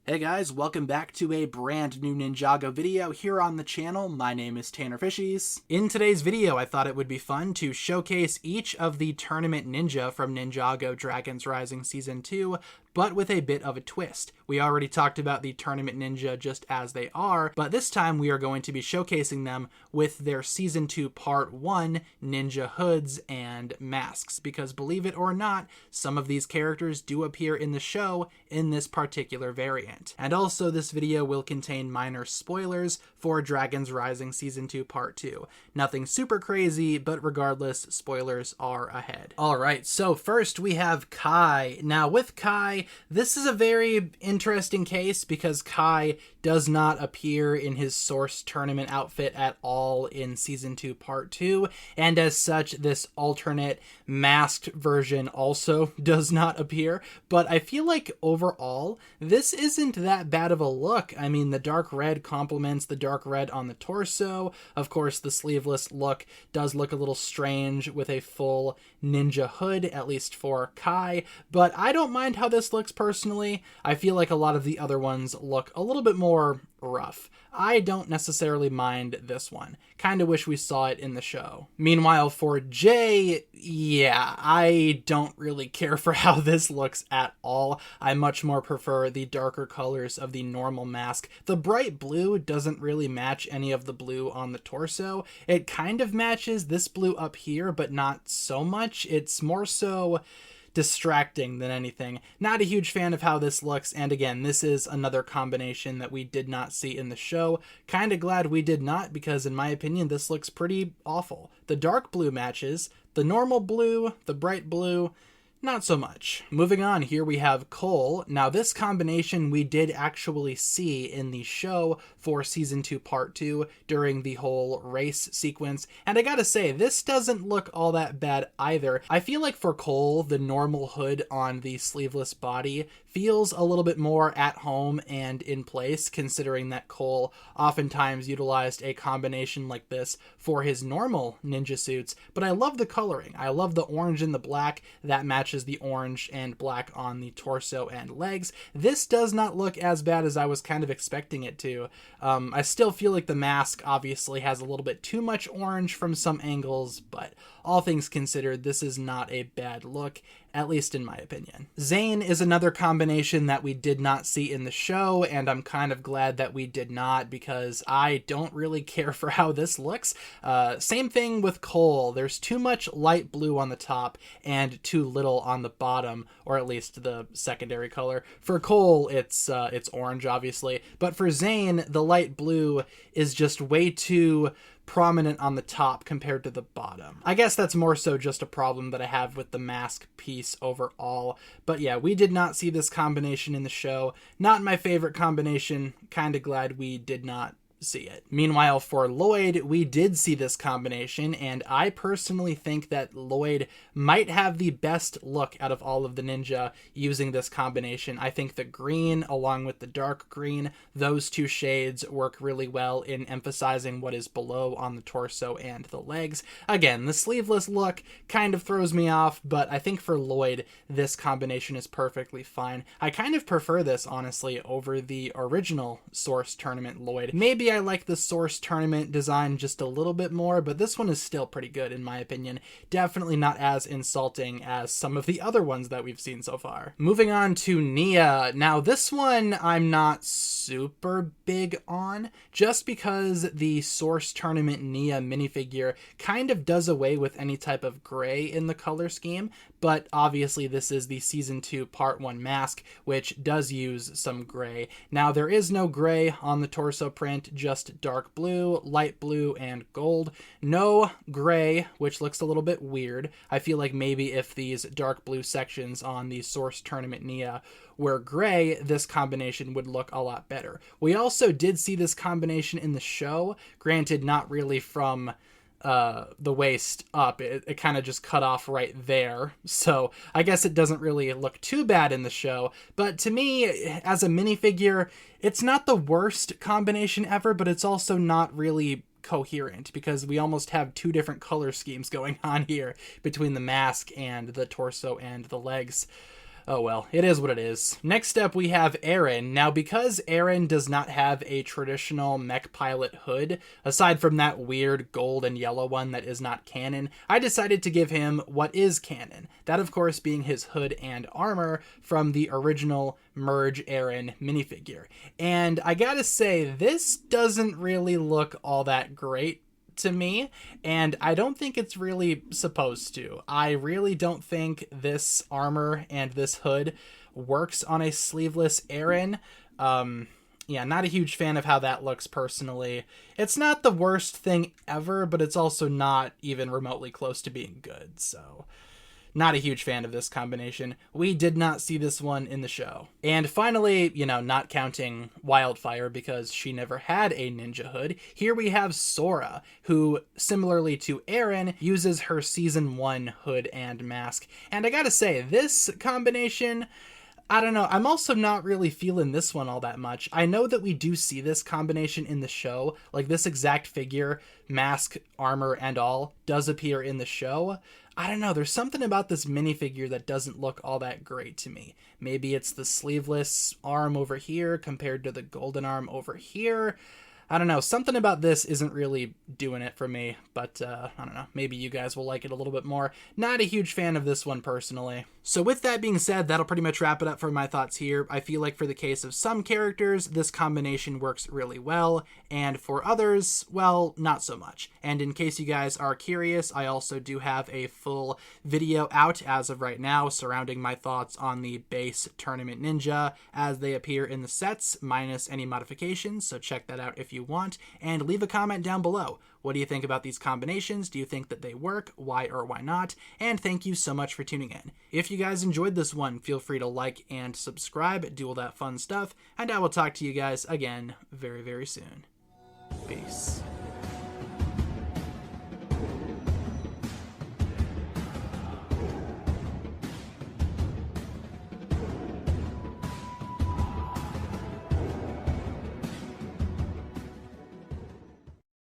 Hey guys, welcome back to a brand new Ninjago video here on the channel. My name is TannerFishies. In today's video, I thought it would be fun to showcase each of the tournament ninja from Ninjago Dragons Rising Season 2, but with a bit of a twist. We already talked about the tournament ninja just as they are, but this time we are going to be showcasing them with their Season 2 Part 1 ninja hoods and masks, because believe it or not, some of these characters do appear in the show in this particular variant. And also, this video will contain minor spoilers for Dragons Rising Season 2 Part 2. Nothing super crazy, but regardless, spoilers are ahead. Alright, so first we have Kai. Now with Kai, this is a very interesting case because Kai does not appear in his Source Tournament outfit at all in Season 2 Part 2, and as such, this alternate masked version also does not appear, but I feel like overall, this isn't that bad of a look. I mean, the dark red complements the dark red on the torso. Of course, the sleeveless look does look a little strange with a full ninja hood, at least for Kai, but I don't mind how this looks personally. I feel like a lot of the other ones look a little bit more rough. I don't necessarily mind this one. Kinda wish we saw it in the show. Meanwhile, for Jay, yeah, I don't really care for how this looks at all. I much more prefer the darker colors of the normal mask. The bright blue doesn't really match any of the blue on the torso. It kind of matches this blue up here, but not so much. It's more so distracting than anything. Not a huge fan of how this looks, and again, this is another combination that we did not see in the show. Kinda glad we did not, because in my opinion, this looks pretty awful. The dark blue matches, the normal blue, the bright blue, not so much. Moving on, here we have Cole. Now this combination we did actually see in the show for Season 2 Part 2 during the whole race sequence, and I gotta say, this doesn't look all that bad either. I feel like for Cole, the normal hood on the sleeveless body feels a little bit more at home and in place, considering that Cole oftentimes utilized a combination like this for his normal ninja suits, but I love the coloring. I love the orange and the black that matches the orange and black on the torso and legs. This does not look as bad as I was kind of expecting it to. I still feel like the mask obviously has a little bit too much orange from some angles, but all things considered, this is not a bad look, at least in my opinion. Zane is another combination that we did not see in the show, and I'm kind of glad that we did not, because I don't really care for how this looks. Same thing with Cole. There's too much light blue on the top and too little on the bottom, or at least the secondary color. For Cole, it's orange, obviously, but for Zane, the light blue is just way too prominent on the top compared to the bottom. I guess that's more so just a problem that I have with the mask piece overall. But yeah, we did not see this combination in the show. Not my favorite combination. Kind of glad we did not see it. Meanwhile, for Lloyd, we did see this combination, and I personally think that Lloyd might have the best look out of all of the ninja using this combination. I think the green along with the dark green, those two shades work really well in emphasizing what is below on the torso and the legs. Again, the sleeveless look kind of throws me off, but I think for Lloyd, this combination is perfectly fine. I kind of prefer this, honestly, over the original Source Tournament Lloyd. Maybe I like the Source Tournament design just a little bit more, but this one is still pretty good in my opinion. Definitely not as insulting as some of the other ones that we've seen so far. Moving on to Nia. Now this one I'm not super big on, just because the Source Tournament Nia minifigure kind of does away with any type of gray in the color scheme, but obviously this is the Season 2 Part 1 mask, which does use some gray. Now there is no gray on the torso print, just dark blue, light blue, and gold. No gray, which looks a little bit weird. I feel like maybe if these dark blue sections on the Source Tournament Nia were gray, this combination would look a lot better. We also did see this combination in the show, granted not really from the waist up. It kind of just cut off right there, so I guess it doesn't really look too bad in the show, but to me, as a minifigure, it's not the worst combination ever, but it's also not really coherent, because we almost have two different color schemes going on here between the mask and the torso and the legs. Oh well, it is what it is. Next up we have Aaron. Now because Aaron does not have a traditional mech pilot hood, aside from that weird gold and yellow one that is not canon, I decided to give him what is canon. That of course being his hood and armor from the original Merge Aaron minifigure. And I gotta say, this doesn't really look all that great to me, and I don't think it's really supposed to. I really don't think this armor and this hood works on a sleeveless Aaron. Yeah, not a huge fan of how that looks personally. It's not the worst thing ever, but it's also not even remotely close to being good, so not a huge fan of this combination. We did not see this one in the show. And finally, not counting Wildfire because she never had a ninja hood, here we have Sora, who, similarly to Aaron, uses her Season 1 hood and mask. And I gotta say, this combination, I don't know, I'm also not really feeling this one all that much. I know that we do see this combination in the show, like this exact figure, mask, armor, and all, does appear in the show. I don't know, there's something about this minifigure that doesn't look all that great to me. Maybe it's the sleeveless arm over here compared to the golden arm over here. I don't know, something about this isn't really doing it for me, but I don't know, maybe you guys will like it a little bit more. Not a huge fan of this one personally. So with that being said, that'll pretty much wrap it up for my thoughts here. I feel like for the case of some characters, this combination works really well, and for others, well, not so much. And in case you guys are curious, I also do have a full video out as of right now surrounding my thoughts on the base Tournament Ninja as they appear in the sets, minus any modifications, so check that out if you want, and leave a comment down below. What do you think about these combinations? Do you think that they work? Why or why not? And thank you so much for tuning in. If you guys enjoyed this one, feel free to like and subscribe, do all that fun stuff, and I will talk to you guys again very, very soon. Peace.